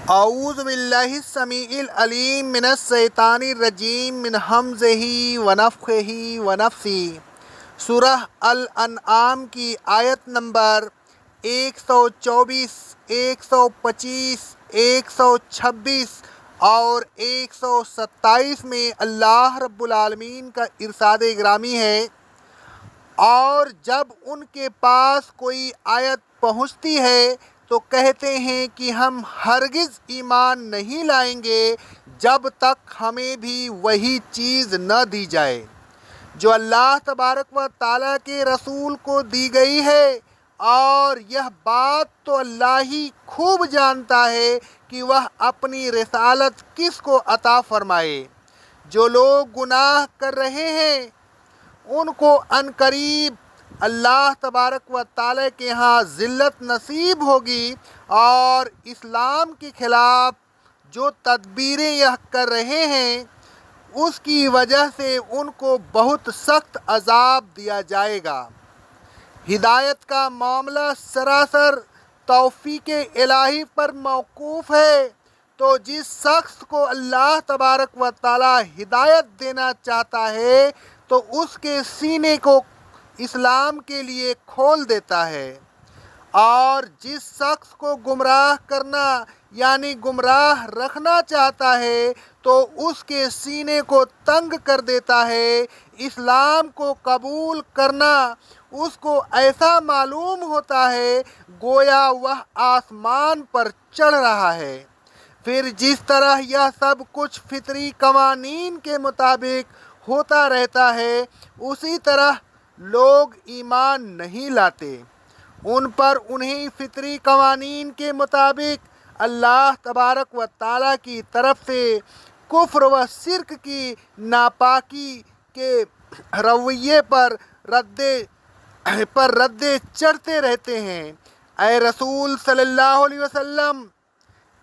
اعوذ باللہ السمیع العلیم من الشیطان الرجیم من ہمزہ ونفخہ ونفثہ۔ سورہ الانعام کی آیت نمبر 124، 125، 126 اور 127 میں اللہ رب العالمین کا ارشاد گرامی ہے، اور جب ان کے پاس کوئی آیت پہنچتی ہے تو کہتے ہیں کہ ہم ہرگز ایمان نہیں لائیں گے جب تک ہمیں بھی وہی چیز نہ دی جائے جو اللہ تبارک و تعالیٰ کے رسول کو دی گئی ہے، اور یہ بات تو اللہ ہی خوب جانتا ہے کہ وہ اپنی رسالت کس کو عطا فرمائے۔ جو لوگ گناہ کر رہے ہیں ان کو عنقریب اللہ تبارک و تعالیٰ کے ہاں ذلت نصیب ہوگی، اور اسلام کے خلاف جو تدبیریں یہ کر رہے ہیں اس کی وجہ سے ان کو بہت سخت عذاب دیا جائے گا۔ ہدایت کا معاملہ سراسر توفیق الہی پر موقوف ہے، تو جس شخص کو اللہ تبارک و تعالیٰ ہدایت دینا چاہتا ہے تو اس کے سینے کو اسلام کے لیے کھول دیتا ہے، اور جس شخص کو گمراہ کرنا یعنی گمراہ رکھنا چاہتا ہے تو اس کے سینے کو تنگ کر دیتا ہے۔ اسلام کو قبول کرنا اس کو ایسا معلوم ہوتا ہے گویا وہ آسمان پر چڑھ رہا ہے۔ پھر جس طرح یہ سب کچھ فطری قوانین کے مطابق ہوتا رہتا ہے، اسی طرح لوگ ایمان نہیں لاتے۔ ان پر انہیں فطری قوانین کے مطابق اللہ تبارک و تعالیٰ کی طرف سے کفر و شرک کی ناپاکی کے رویے پر ردے چڑھتے رہتے ہیں۔ اے رسول صلی اللہ علیہ وسلم،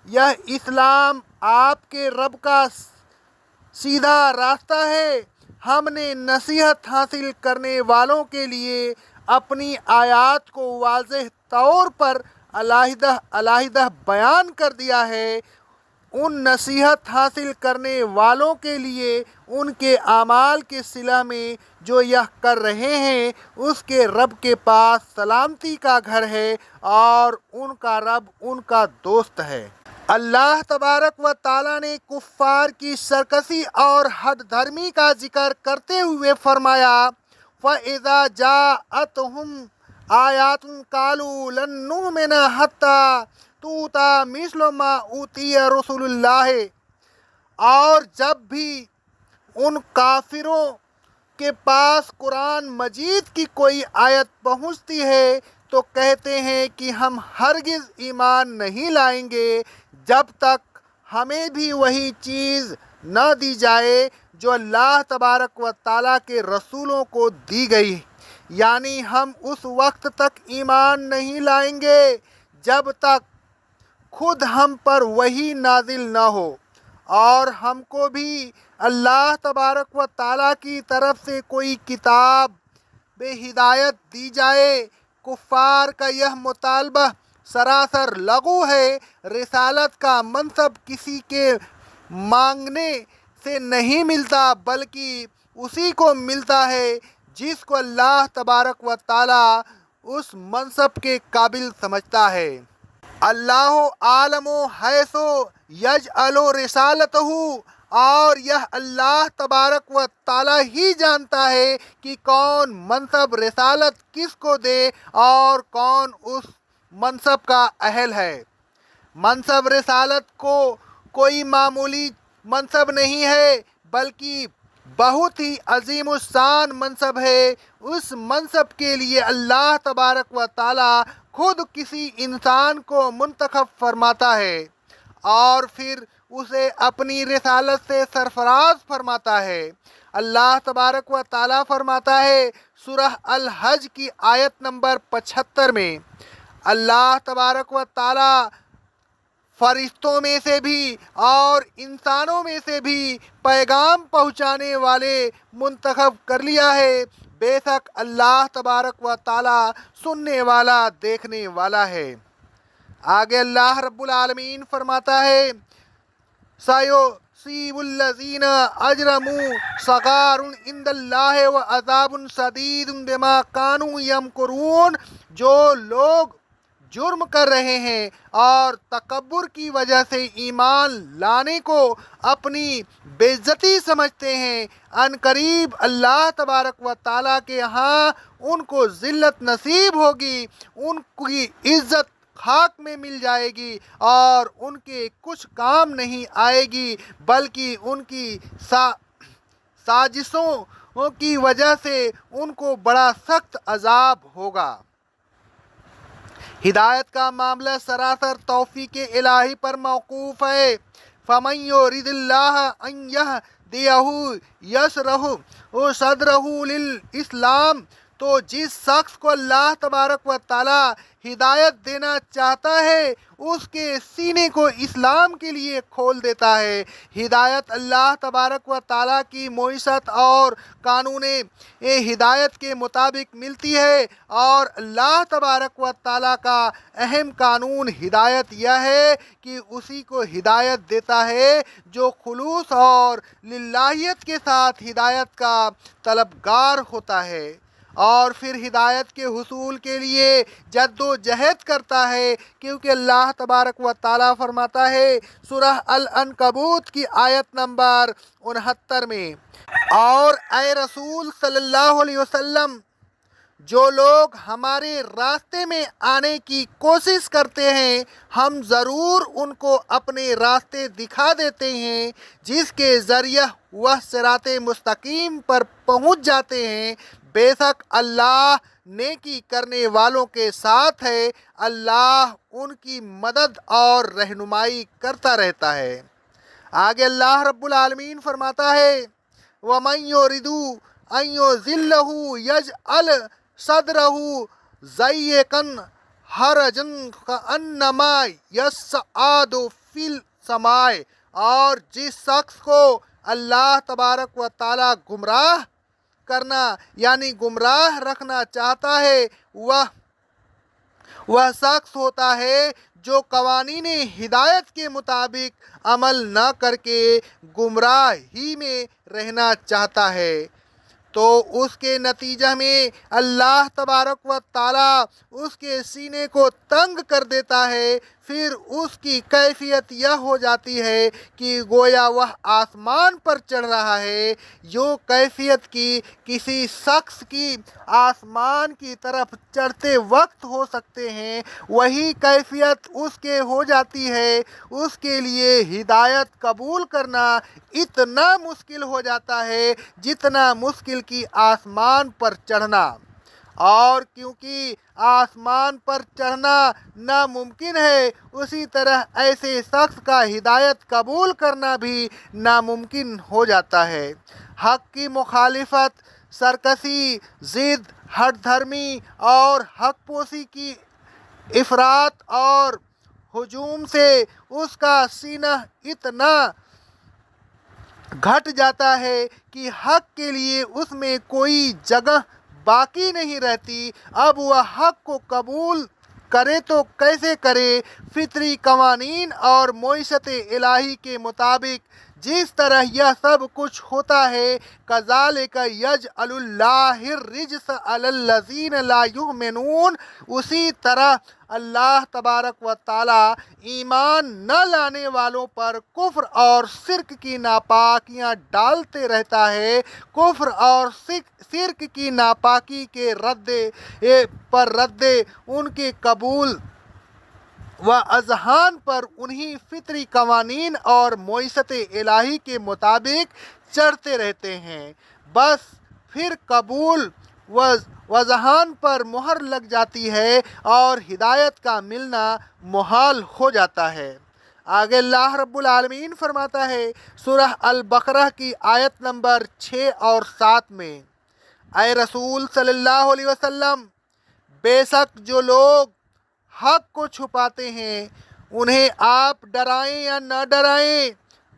یہ اسلام آپ کے رب کا سیدھا راستہ ہے۔ ہم نے نصیحت حاصل کرنے والوں کے لیے اپنی آیات کو واضح طور پر علیحدہ بیان کر دیا ہے۔ ان نصیحت حاصل کرنے والوں کے لیے ان کے اعمال کے صلہ میں جو یہ کر رہے ہیں اس کے رب کے پاس سلامتی کا گھر ہے، اور ان کا رب ان کا دوست ہے۔ اللہ تبارک و تعالیٰ نے کفار کی سرکشی اور حد دھرمی کا ذکر کرتے ہوئے فرمایا، فَإِذَا جَاءَتْهُمْ آیَاتٌ قَالُوا لَن نُّؤْمِنَ حَتَّىٰ تُؤْتَىٰ مِثْلُ مَا أُوتِیَ رُسُلُ اللَّهِ، اور جب بھی ان کافروں کے پاس قرآن مجید کی کوئی آیت پہنچتی ہے تو کہتے ہیں کہ ہم ہرگز ایمان نہیں لائیں گے جب تک ہمیں بھی وہی چیز نہ دی جائے جو اللہ تبارک و تعالیٰ کے رسولوں کو دی گئی، یعنی ہم اس وقت تک ایمان نہیں لائیں گے جب تک خود ہم پر وحی نازل نہ ہو اور ہم کو بھی اللہ تبارک و تعالیٰ کی طرف سے کوئی کتاب بے ہدایت دی جائے۔ کفار کا یہ مطالبہ سراسر لغو ہے۔ رسالت کا منصب کسی کے مانگنے سے نہیں ملتا، بلکہ اسی کو ملتا ہے جس کو اللہ تبارک و تعالیٰ اس منصب کے قابل سمجھتا ہے۔ اللہ عالم حیث یجعل رسالتہ، اور یہ اللہ تبارک و تعالیٰ ہی جانتا ہے کہ کون منصب رسالت کس کو دے اور کون اس منصب کا اہل ہے۔ منصب رسالت کو کوئی معمولی منصب نہیں ہے بلکہ بہت ہی عظیم الشان منصب ہے۔ اس منصب کے لیے اللہ تبارک و تعالیٰ خود کسی انسان کو منتخب فرماتا ہے اور پھر اسے اپنی رسالت سے سرفراز فرماتا ہے۔ اللہ تبارک و تعالیٰ فرماتا ہے سورہ الحج کی آیت نمبر 75 میں، اللہ تبارک و تعالیٰ فرشتوں میں سے بھی اور انسانوں میں سے بھی پیغام پہنچانے والے منتخب کر لیا ہے، بے شک اللہ تبارک و تعالیٰ سننے والا دیکھنے والا ہے۔ آگے اللہ رب العالمین فرماتا ہے سَيُصِيبُ الَّذِينَ أَجْرَمُوا صَغَارٌ عِندَ اللَّهِ وَعَذَابٌ شَدِيدٌ بِمَا كَانُوا يَمْكُرُونَ۔ جو لوگ جرم کر رہے ہیں اور تکبر کی وجہ سے ایمان لانے کو اپنی بے عزتی سمجھتے ہیں، ان قریب اللہ تبارک و تعالیٰ کے ہاں ان کو ذلت نصیب ہوگی، ان کی عزت خاک میں مل جائے گی اور ان کے کچھ کام نہیں آئے گی، بلکہ ان کی سازشوں کی وجہ سے ان کو بڑا سخت عذاب ہوگا۔ ہدایت کا معاملہ سراسر توفیق الہی پر موقوف ہے۔ فَمَن يُرِدِ اللَّهَ أَن يَهْدِيَهُ يَشْرَحْ صَدْرَهُ لِلْإِسْلَامِ۔ تو جس شخص کو اللہ تبارک و تعالیٰ ہدایت دینا چاہتا ہے اس کے سینے کو اسلام کے لیے کھول دیتا ہے۔ ہدایت اللہ تبارک و تعالیٰ کی معیشت اور قانون ہدایت کے مطابق ملتی ہے، اور اللہ تبارک و تعالیٰ کا اہم قانون ہدایت یہ ہے کہ اسی کو ہدایت دیتا ہے جو خلوص اور للہیت کے ساتھ ہدایت کا طلبگار ہوتا ہے، اور پھر ہدایت کے حصول کے لیے جد و جہد کرتا ہے، کیونکہ اللہ تبارک و تعالیٰ فرماتا ہے سورہ العنکبوت کی آیت نمبر 69 میں، اور اے رسول صلی اللہ علیہ وسلم، جو لوگ ہمارے راستے میں آنے کی کوشش کرتے ہیں ہم ضرور ان کو اپنے راستے دکھا دیتے ہیں جس کے ذریعہ وہ صراط مستقیم پر پہنچ جاتے ہیں۔ بے شک اللہ نیکی کرنے والوں کے ساتھ ہے، اللہ ان کی مدد اور رہنمائی کرتا رہتا ہے۔ آگے اللہ رب العالمین فرماتا ہے وَمَن يُرِدُ أَن يُضِلَّهُ يَجْعَلْ صَدْرَهُ ضَيِّقًا حَرَجًا كَأَنَّمَا يَصْعَدُ فِي السَّمَاءِ۔ اور جس شخص کو اللہ تبارک و تعالیٰ گمراہ کرنا یعنی گمراہ رکھنا چاہتا ہے وہ شخص ہوتا ہے جو قوانین ہدایت کے مطابق عمل نہ کر کے گمراہی میں رہنا چاہتا ہے، تو اس کے نتیجہ میں اللہ تبارک و تعالیٰ اس کے سینے کو تنگ کر دیتا ہے، پھر اس کی کیفیت یہ ہو جاتی ہے کہ گویا وہ آسمان پر چڑھ رہا ہے۔ جو کیفیت کی کسی شخص کی آسمان کی طرف چڑھتے وقت ہو سکتے ہیں وہی کیفیت اس کے ہو جاتی ہے۔ اس کے لیے ہدایت قبول کرنا اتنا مشکل ہو جاتا ہے جتنا مشکل کی آسمان پر چڑھنا، اور کیونکہ آسمان پر چڑھنا ناممکن ہے اسی طرح ایسے شخص کا ہدایت قبول کرنا بھی ناممکن ہو جاتا ہے۔ حق کی مخالفت، سرکشی، ضد، ہٹ دھرمی اور حق پوشی کی افراط اور ہجوم سے اس کا سینہ اتنا گھٹ جاتا ہے کہ حق کے لیے اس میں کوئی جگہ باقی نہیں رہتی۔ اب وہ حق کو قبول کرے تو کیسے کرے؟ فطری قوانین اور معیشت الہی کے مطابق جس طرح یہ سب کچھ ہوتا ہے کذالک یجعل اللہ الرجس علی الذین لا یؤمنون، اسی طرح اللہ تبارک و تعالیٰ ایمان نہ لانے والوں پر کفر اور شرک کی ناپاکیاں ڈالتے رہتا ہے۔ کفر اور شرک کی ناپاکی کے رد ان کے قبول و اذہان پر انہی فطری قوانین اور معیشت الہی کے مطابق چڑھتے رہتے ہیں، بس پھر قبول و اذہان پر مہر لگ جاتی ہے اور ہدایت کا ملنا محال ہو جاتا ہے۔ آگے اللہ رب العالمین فرماتا ہے سورہ البقرہ کی آیت نمبر 6 اور 7 میں، اے رسول صلی اللہ علیہ وسلم، بے شک جو لوگ حق کو چھپاتے ہیں انہیں آپ ڈرائیں یا نہ ڈرائیں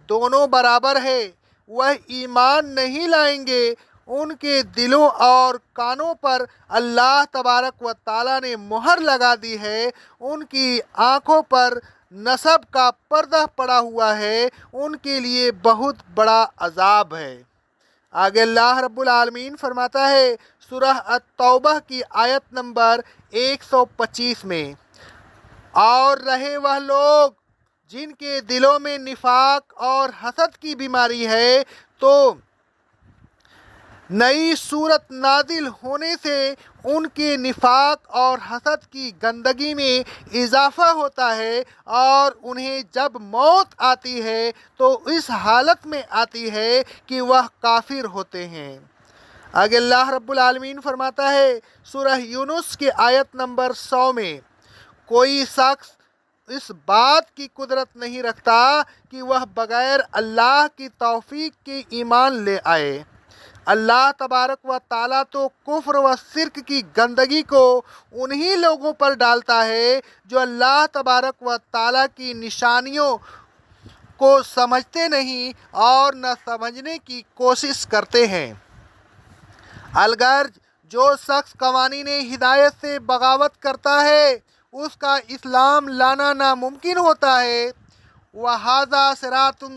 دونوں برابر ہے، وہ ایمان نہیں لائیں گے ان کے دلوں اور کانوں پر اللہ تبارک و تعالیٰ نے مہر لگا دی ہے، ان کی آنکھوں پر نصب کا پردہ پڑا ہوا ہے، ان کے لیے بہت بڑا عذاب ہے۔ آگے اللہ رب العالمین فرماتا ہے سورہ التوبہ کی آیت نمبر 125 میں، اور رہے وہ لوگ جن کے دلوں میں نفاق اور حسد کی بیماری ہے، تو نئی صورت نازل ہونے سے ان کے نفاق اور حسد کی گندگی میں اضافہ ہوتا ہے، اور انہیں جب موت آتی ہے تو اس حالت میں آتی ہے کہ وہ کافر ہوتے ہیں۔ آگے اللہ رب العالمین فرماتا ہے سورہ یونس کی آیت نمبر 100 میں، کوئی شخص اس بات کی قدرت نہیں رکھتا کہ وہ بغیر اللہ کی توفیق کے ایمان لے آئے۔ اللہ تبارک و تعالیٰ تو کفر و شرک کی گندگی کو انہی لوگوں پر ڈالتا ہے جو اللہ تبارک و تعالیٰ کی نشانیوں کو سمجھتے نہیں اور نہ سمجھنے کی کوشش کرتے ہیں۔ الغرض جو شخص قوانین ہدایت سے بغاوت کرتا ہے اس کا اسلام لانا ناممکن ہوتا ہے۔ وَهَذَا صِرَاطٌ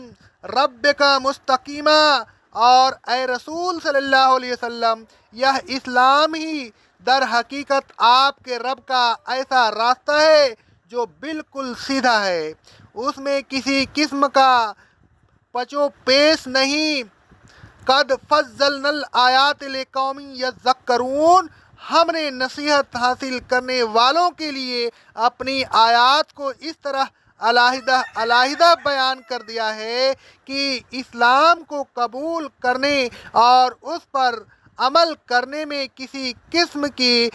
رَبِّكَ مُسْتَقِيمًا، اور اے رسول صلی اللہ علیہ وسلم، یہ اسلام ہی در حقیقت آپ کے رب کا ایسا راستہ ہے جو بالکل سیدھا ہے، اس میں کسی قسم کا پچو پیش نہیں۔ قد فصلنا الآیات لقوم یذکرون، ہم نے نصیحت حاصل کرنے والوں کے لیے اپنی آیات کو اس طرح علیحدہ علیحدہ بیان کر دیا ہے کہ اسلام کو قبول کرنے اور اس پر عمل کرنے میں کسی قسم کی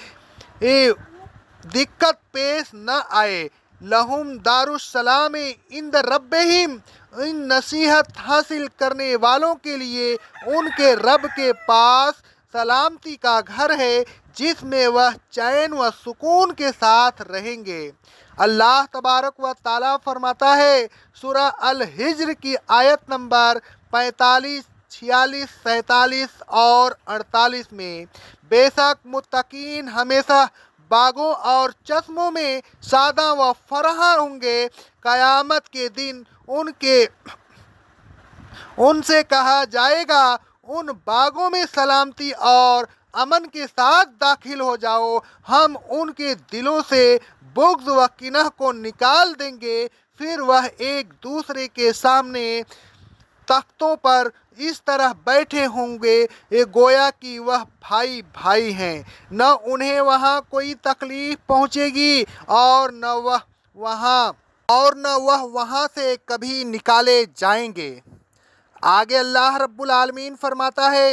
دقت پیش نہ آئے۔ لہم دار السلام عند ربہم، ان نصیحت حاصل کرنے والوں کے لیے ان کے رب کے پاس سلامتی کا گھر ہے جس میں وہ چین و سکون کے ساتھ رہیں گے۔ اللہ تبارک و تعالیٰ فرماتا ہے سورہ الحجر کی آیت نمبر 45، 46، 47 اور 48 میں، بے شک متقین ہمیشہ باغوں اور چشموں میں سادہ و فراہ ہوں گے، قیامت کے دن ان سے کہا جائے گا ان باغوں میں سلامتی اور امن کے ساتھ داخل ہو جاؤ، ہم ان کے دلوں سے بغض و کینہ کو نکال دیں گے، پھر وہ ایک دوسرے کے سامنے تختوں پر اس طرح بیٹھے ہوں گے گویا کہ وہ بھائی بھائی ہیں، نہ انہیں وہاں کوئی تکلیف پہنچے گی اور نہ وہ وہاں سے کبھی نکالے جائیں گے۔ آگے اللہ رب العالمین فرماتا ہے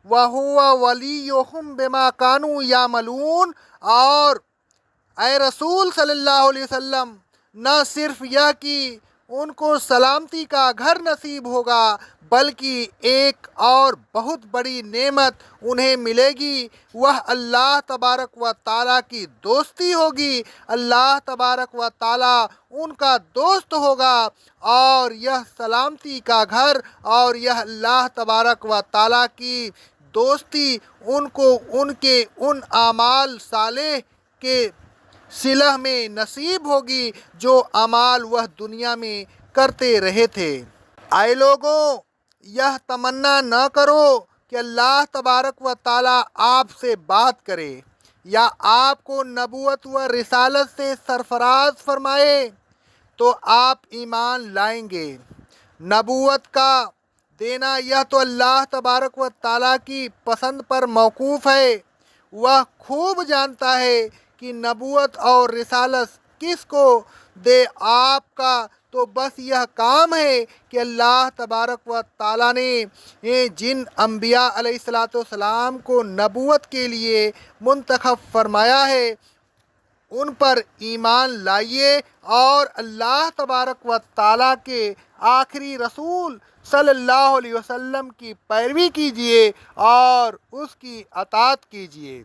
وَهُوَ وَلِيُّهُمْ بِمَا كَانُوا يَعْمَلُونَ، اور اے رسول صلی اللہ علیہ وسلم، نہ صرف یہ کہ ان کو سلامتی کا گھر نصیب ہوگا بلکہ ایک اور بہت بڑی نعمت انہیں ملے گی، وہ اللہ تبارک و تعالیٰ کی دوستی ہوگی۔ اللہ تبارک و تعالیٰ ان کا دوست ہوگا، اور یہ سلامتی کا گھر اور یہ اللہ تبارک و تعالیٰ کی دوستی ان کو ان کے ان اعمال صالح کے صلہ میں نصیب ہوگی جو اعمال وہ دنیا میں کرتے رہے تھے۔ اے لوگوں، یہ تمنا نہ کرو کہ اللہ تبارک و تعالیٰ آپ سے بات کرے یا آپ کو نبوت و رسالت سے سرفراز فرمائے تو آپ ایمان لائیں گے۔ نبوت کا دینا یہ تو اللہ تبارک و تعالیٰ کی پسند پر موقوف ہے، وہ خوب جانتا ہے کہ نبوت اور رسالت کس کو دے۔ آپ کا تو بس یہ کام ہے کہ اللہ تبارک و تعالیٰ نے جن انبیاء علیہ السلام کو نبوت کے لیے منتخب فرمایا ہے ان پر ایمان لائیے اور اللہ تبارک و تعالیٰ کے آخری رسول صلی اللہ علیہ وسلم کی پیروی کیجیے اور اس کی اطاعت کیجیے۔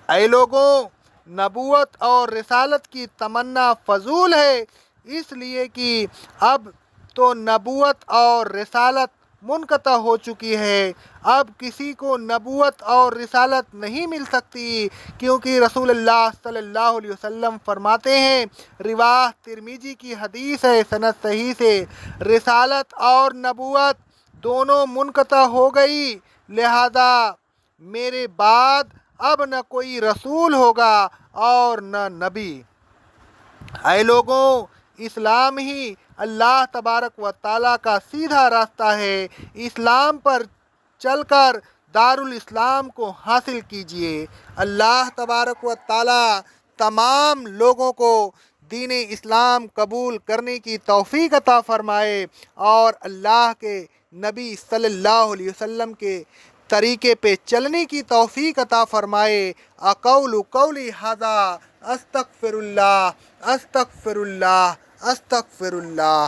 اے لوگوں، نبوت اور رسالت کی تمنا فضول ہے، اس لیے کہ اب تو نبوت اور رسالت منقطع ہو چکی ہے۔ اب کسی کو نبوت اور رسالت نہیں مل سکتی، کیونکہ رسول اللہ صلی اللہ علیہ وسلم فرماتے ہیں، رواہ ترمذی کی حدیث ہے سند صحیح سے، رسالت اور نبوت دونوں منقطع ہو گئی، لہذا میرے بعد اب نہ کوئی رسول ہوگا اور نہ نبی۔ اے لوگوں، اسلام ہی اللہ تبارک و تعالیٰ کا سیدھا راستہ ہے۔ اسلام پر چل کر دارالاسلام کو حاصل کیجیے۔ اللہ تبارک و تعالیٰ تمام لوگوں کو دین اسلام قبول کرنے کی توفیق عطا فرمائے اور اللہ کے نبی صلی اللہ علیہ وسلم کے طریقے پہ چلنے کی توفیق عطا فرمائے۔ اقول قولی ھذا استغفر اللہ استغفر اللہ استغفر اللہ۔